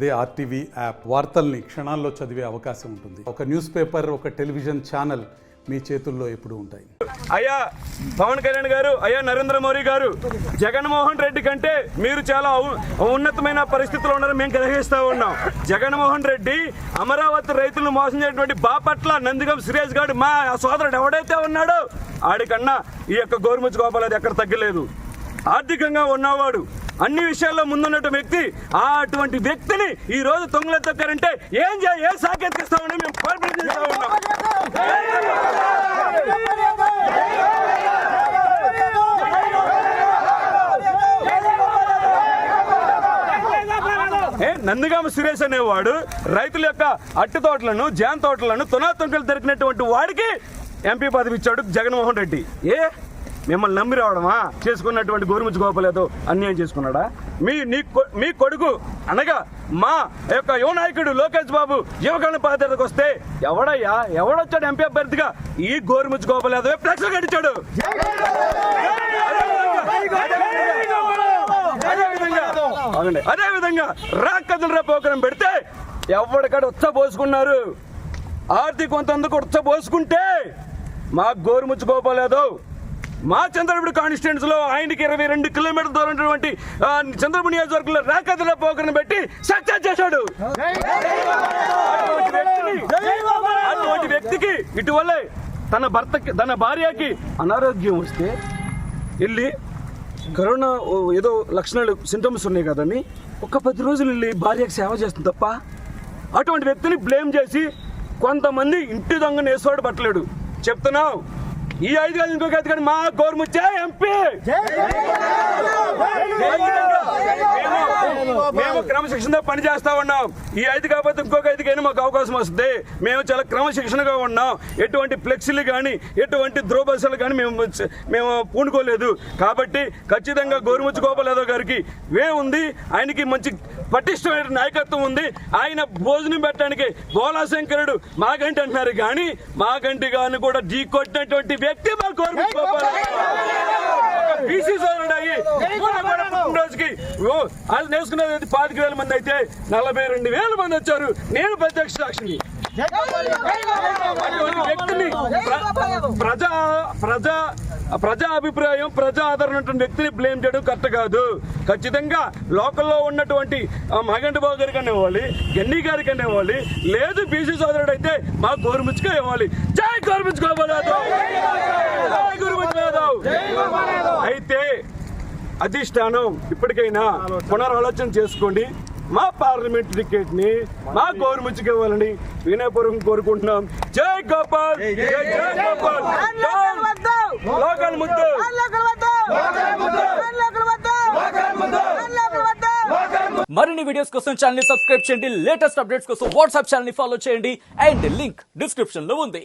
అదే RTV app వార్తల్ని క్షణాల్లో చదివే అవకాశం ఉంటుంది. ఒక న్యూస్ పేపర్, ఒక టెలివిజన్ ఛానల్ మీ చేతుల్లో ఎప్పుడు ఉంటాయి. అయ్యా పవన్ కళ్యాణ్ గారు, అయ్యా నరేంద్ర మోడీ గారు, జగన్మోహన్ రెడ్డి కంటే మీరు చాలా ఉన్నతమైన పరిస్థితుల్లో ఉన్నారని మేము గ్రహిస్తూ ఉన్నాం. జగన్మోహన్ రెడ్డి అమరావతి రైతులను మోసం చేసినటువంటి బాపట్ల నందిగం సురేష్ గారు మా సోదరుడు ఎవడైతే ఉన్నాడో ఆడికన్నా ఈ యొక్క గోరుముచ్చు గోపాల్ అది ఎక్కడ తగ్గలేదు. ఆర్థికంగా ఉన్నవాడు, అన్ని విషయాల్లో ముందున్నట్టు వ్యక్తి, అటువంటి వ్యక్తిని ఈ రోజు తొంగలో తొక్కారంటే ఏ సాకెత్తిస్తామని మేము ప్రశ్నిస్తూ ఉన్నాం. నందిగామ సురేష్ అనేవాడు రైతుల యొక్క అట్టి తోటలను, జామ తోటలను తునాతుంకలు దొరికినటువంటి వాడికి ఎంపీ పదవి ఇచ్చాడు జగన్మోహన్ రెడ్డి. మిమ్మల్ని నమ్మి రావడమా? చేసుకున్నటువంటి గోరుముచ్చు గోపాల్ ఏదో అన్యాయం చేసుకున్నాడా? మీ కొడుకు అనగా మా యొక్క యువ నాయకుడు లోకేష్ బాబు యువకరణ పాత్రకు వస్తే ఎవడొచ్చాడు ఎంపీ అభ్యర్థిగా? ఈ గోరుముచ్చు గోపాల్ యాదవ్ ఫ్లెక్స్ కట్టించాడు. అదే విధంగా రాక్కదులరా పోకరం పెడితే ఎవరికాడ ఉత్స పోసుకున్నారు. ఆర్థిక కొంతందుకు ఉత్స పోసుకుంటే మా గోరుముచ్చు గోపాల్ యాదవ్ మా చంద్రపూడి కాన్స్టిట్యూన్స్ లో ఆయనకి 22 కిలోమీటర్ల దూరం ఉన్నటువంటి చంద్రపూడి నియోజకవర్గంలో రాకదుల పోకరను పెట్టి సక్సెస్ చేశాడు. అటువంటి వ్యక్తికి ఇటీవలే తన భార్యకి అనారోగ్యం వస్తే వెళ్ళి కరోనా ఏదో లక్షణాలు సింటమ్స్ ఉన్నాయి కదని ఒక 10 రోజులు వెళ్ళి భార్యకి సేవ చేస్తుంది తప్ప అటువంటి వ్యక్తిని బ్లేమ్ చేసి కొంతమంది ఇంటి దొంగను వేసుకోవడం పట్టలేడు. చెప్తున్నావు ఈ 5 గంటలు ఇంకొక 5 గంటలు మా గోరుముచ్చే ఎంపీ. మేము క్రమశిక్షణతో పని చేస్తా ఉన్నాం. ఈ 5 కాకపోతే ఇంకొక 5కైనా మాకు అవకాశం వస్తుంది. మేము చాలా క్రమశిక్షణగా ఉన్నాం. ఎటువంటి ఫ్లెక్సీలు కానీ ఎటువంటి ద్రోబసలు కానీ మేము పూనుకోలేదు. కాబట్టి ఖచ్చితంగా గోరుముచ్చు గోపాల్ యాదవ్ గారికి ఉంది. ఆయనకి మంచి పటిష్టమైన నాయకత్వం ఉంది. ఆయన భోజనం పెట్టడానికి బోలాశంకరుడు మాగంటి అంటున్నారు కానీ మాగంటి గారిని కూడా ఢీ కొట్టినటువంటి వ్యక్తి మా గోరుముచ్చు గోపాల్. బీసీ సోదరుడు అయ్యి రోజుకి అది నేర్చుకునేది 25,000 మంది అయితే 42,000 మంది వచ్చారు. నేను ప్రత్యక్ష సాక్షిని. వ్యక్తిని ప్రజా అభిప్రాయం, ప్రజా ఆదరణ ఉన్నటువంటి వ్యక్తిని బ్లేమ్ చేయడం కరెక్ట్ కాదు. ఖచ్చితంగా లోకల్లో ఉన్నటువంటి మగంటి బాబు గారికి ఇవ్వాలి, గన్ని గారికి ఇవ్వాలి, లేదు బీసీ సోదరుడు అయితే మా గోరుముచ్చుగా ఇవ్వాలి. జై గోరుముచ్చు గోపాల్ యాదవ్, జై గోరుముచ్చు యాదవ్. అయితే అధిష్టానం ఇప్పటికైనా పునరాలోచన చేసుకోండి. మా పార్లమెంట్ టికెట్ ని మా గోరుముచ్చుకి ఇవ్వాలని వినయపూర్వకం కోరుకుంటున్నాం. జై గోపాల్, జై గోపాల్. లోకల్ ముద్దు. మరిన్ని వీడియోస్ కోసం ఛానల్ ని సబ్స్క్రైబ్ చేయండి. లేటెస్ట్ అప్డేట్స్ కోసం వాట్సాప్ ఛానల్ ని ఫాలో చేయండి. అండ్ లింక్ డిస్క్రిప్షన్ లో ఉంది.